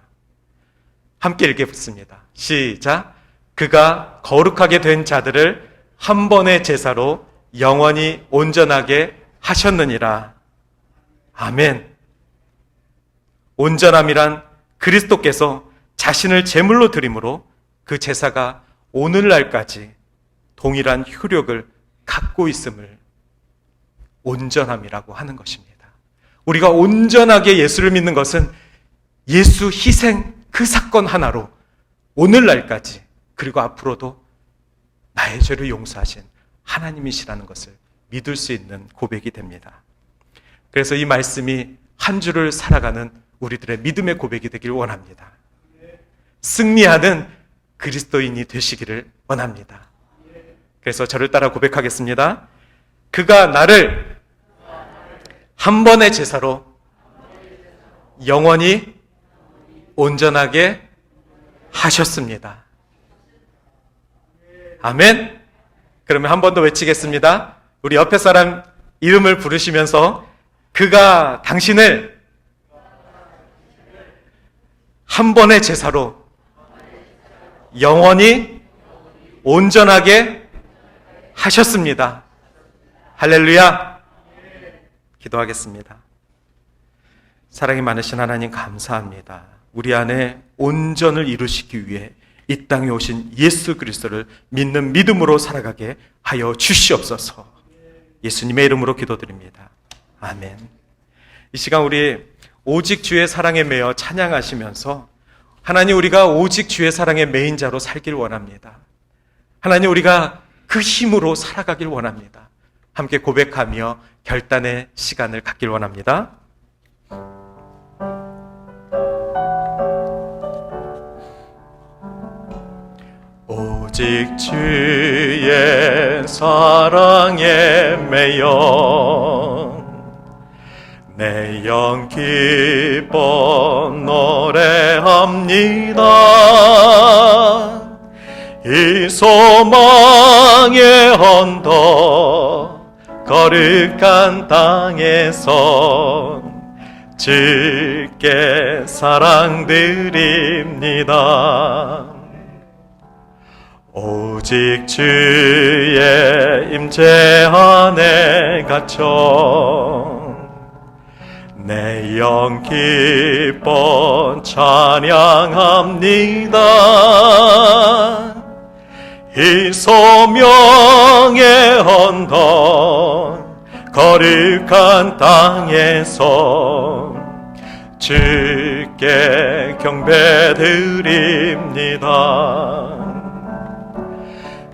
함께 읽겠습니다. 시작. 그가 거룩하게 된 자들을 한 번의 제사로 영원히 온전하게 하셨느니라. 아멘. 온전함이란 그리스도께서 자신을 제물로 드림으로 그 제사가 오늘날까지 동일한 효력을 갖고 있음을 온전함이라고 하는 것입니다. 우리가 온전하게 예수를 믿는 것은 예수 희생 그 사건 하나로 오늘날까지, 그리고 앞으로도 나의 죄를 용서하신 하나님이시라는 것을 믿을 수 있는 고백이 됩니다. 그래서 이 말씀이 한 주를 살아가는 우리들의 믿음의 고백이 되길 원합니다. 승리하는 그리스도인이 되시기를 원합니다. 그래서 저를 따라 고백하겠습니다. 그가 나를 한 번의 제사로 영원히 온전하게 하셨습니다. 아멘. 그러면 한 번 더 외치겠습니다. 우리 옆에 사람 이름을 부르시면서 그가 당신을 한 번의 제사로 영원히 온전하게 하셨습니다. 할렐루야. 기도하겠습니다. 사랑이 많으신 하나님 감사합니다. 우리 안에 온전을 이루시기 위해 이 땅에 오신 예수 그리스도를 믿는 믿음으로 살아가게 하여 주시옵소서. 예수님의 이름으로 기도드립니다. 아멘. 이 시간 우리 오직 주의 사랑에 매여 찬양하시면서 하나님, 우리가 오직 주의 사랑에 매인 자로 살길 원합니다. 하나님, 우리가 그 힘으로 살아가길 원합니다. 함께 고백하며 결단의 시간을 갖길 원합니다. 오직 주의 사랑에 매여 내 영 기뻐 노래합니다. 이 소망의 언덕 거룩한 땅에서 주께 사랑드립니다. 오직 주의 임재 안에 갇혀 내 영 기뻐 찬양합니다. 이 소명의 언덕 거룩한 땅에서 주께 경배드립니다.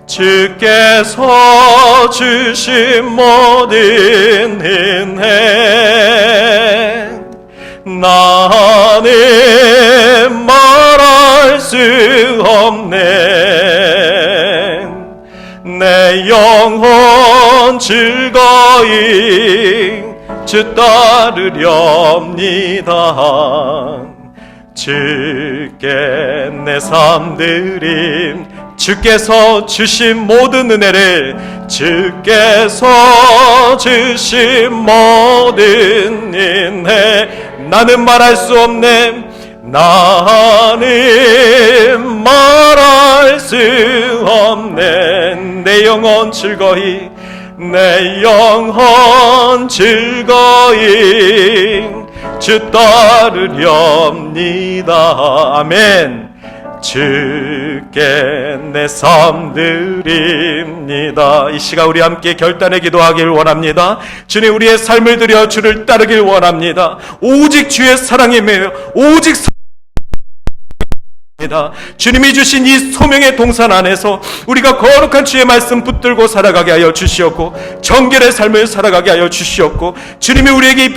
주께서 주신 모든 은혜 나는 말할 수 없네. 내 영혼 즐거이 주 따르렵니다. 주께 내 삶 드림 주께서 주신 모든 은혜를 주께서 주신 모든 은혜 나는 말할 수 없네. 나는 말할 수 없네. 내 영혼 즐거이 내 영혼 즐거이 주 따르렵니다. 아멘. 주께 내 삶 드립니다. 이 시간 우리 함께 결단의 기도하길 원합니다. 주님, 우리의 삶을 드려 주를 따르길 원합니다. 오직 주의 사랑에 매여 오직 주님이 주신 이 소명의 동산 안에서 우리가 거룩한 주의 말씀 붙들고 살아가게 하여 주시옵고 정결의 삶을 살아가게 하여 주시옵고 주님이 우리에게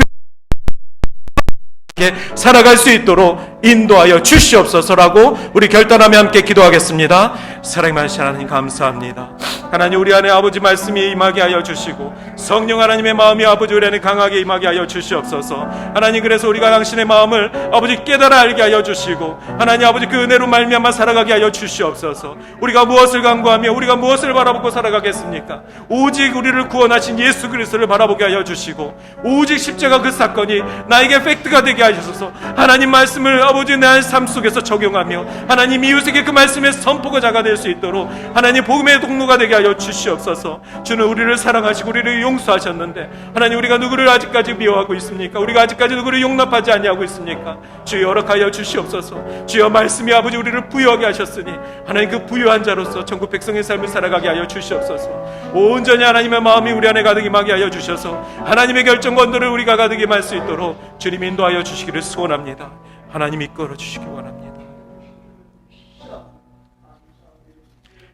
살아갈 수 있도록 인도하여 주시옵소서라고 우리 결단하며 함께 기도하겠습니다. 사랑이 많으신 하나님 감사합니다. 하나님, 우리 안에 아버지 말씀이 임하게 하여 주시고 성령 하나님의 마음이 아버지 우리 안에 강하게 임하게 하여 주시옵소서. 하나님, 그래서 우리가 당신의 마음을 아버지 깨달아 알게 하여 주시고 하나님 아버지 그 은혜로 말미암아 살아가게 하여 주시옵소서. 우리가 무엇을 간구하며 우리가 무엇을 바라보고 살아가겠습니까? 오직 우리를 구원하신 예수 그리스도를 바라보게 하여 주시고 오직 십자가 그 사건이 나에게 팩트가 되게 하셔서 하나님 말씀을 아버지 내 삶 속에서 적용하며 하나님 이웃에게 그 말씀의 선포자가 될 수 있도록 하나님 복음의 동로가 되게 하여 주시옵소서. 주는 우리를 사랑하시고 우리를 용서하셨는데 하나님, 우리가 누구를 아직까지 미워하고 있습니까? 우리가 아직까지 누구를 용납하지 아니하고 있습니까? 주여 허락하여 주시옵소서. 주여 말씀이 아버지 우리를 부유하게 하셨으니 하나님 그 부유한 자로서 전국 백성의 삶을 살아가게 하여 주시옵소서. 온전히 하나님의 마음이 우리 안에 가득 임하게 하여 주셔서 하나님의 결정권들을 우리가 가득 임할 수 있도록 주님 인도하여 주시기를 소원합니다. 하나님 이끌어 주시기 원합니다.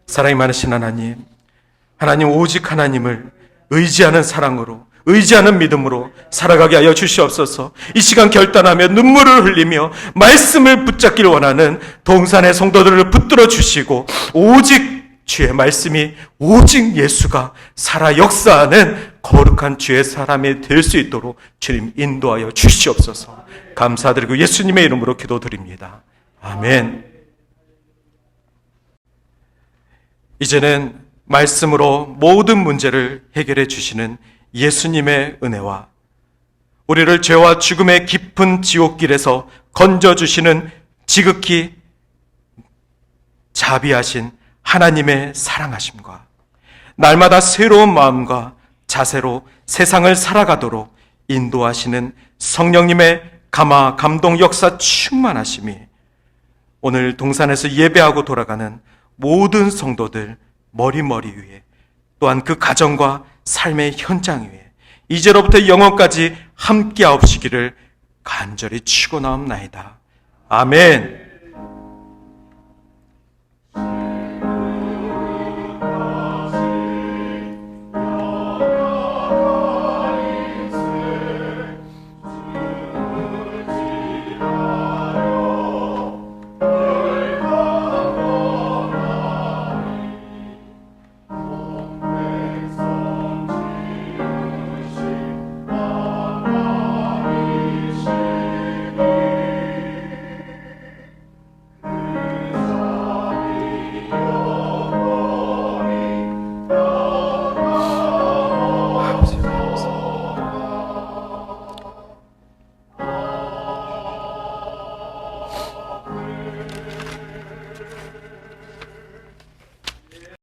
사랑이 많으신 하나님, 하나님 오직 하나님을 의지하는 사랑으로 의지하는 믿음으로 살아가게 하여 주시옵소서. 이 시간 결단하며 눈물을 흘리며 말씀을 붙잡길 원하는 동산의 성도들을 붙들어 주시고 오직 주의 말씀이 오직 예수가 살아 역사하는 거룩한 주의 사람이 될 수 있도록 주님 인도하여 주시옵소서. 감사드리고 예수님의 이름으로 기도드립니다. 아멘. 이제는 말씀으로 모든 문제를 해결해 주시는 예수님의 은혜와 우리를 죄와 죽음의 깊은 지옥길에서 건져주시는 지극히 자비하신 하나님의 사랑하심과 날마다 새로운 마음과 자세로 세상을 살아가도록 인도하시는 성령님의 감화, 감동, 역사 충만하심이 오늘 동산에서 예배하고 돌아가는 모든 성도들 머리 위에 또한 그 가정과 삶의 현장 위에 이제로부터 영원까지 함께하옵시기를 간절히 축원하옵나이다. 아멘.